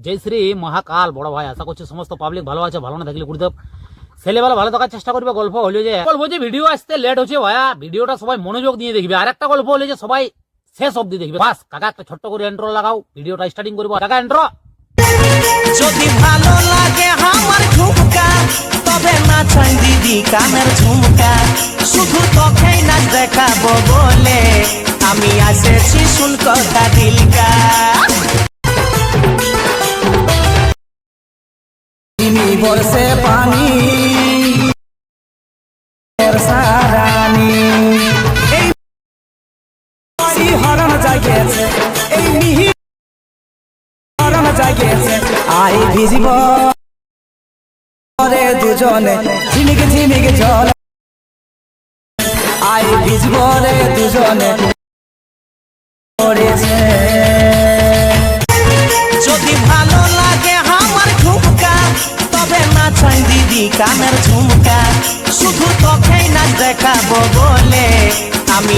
জয় শ্রী মহাকাল বড় ভাই, আশা করছি সমস্ত পাবলিক ভালো আছে। ভালো না থাকলে গুরুদেব ছেলেবেলা ভালো থাকার চেষ্টা করবে। গল্প হলো যে ভিডিও আসতে লেট হচ্ছে ভাইয়া, ভিডিওটা সবাই মনোযোগ দিয়ে দেখবে। আর একটা গল্প হলো যে সবাই শেষ অব্দি দেখবে। বাস কাকা একটা ছোট্ট করে ইন্ট্রো লাগাও, ভিডিওটা স্টার্টিং করবো। কাকা ইন্ট্রো। যদি ভালো লাগে আমার ঝুমকা, তবে নাচাই দিদি কানের ঝুমকা। শুধু তোকেই নাচ দেখাবো বলে আমি এসেছি, শুন কথা দিলকা। বর্ষে পানি রানী এই হরণ জাগিয়েছে, এই মিহি হরণ জাগিয়েছে। আই ভিজিব রে দুজনে ঝিমিক ঝিমিক জল, আই ভিজিব রে দুজনে পড়েছে। যদি ভালো লাগে আমার ঝুমকা, তবে নাচাই দিদি কানের ঝুমকা। শুধু তোকেই নাচ দেখাবো বলে আমি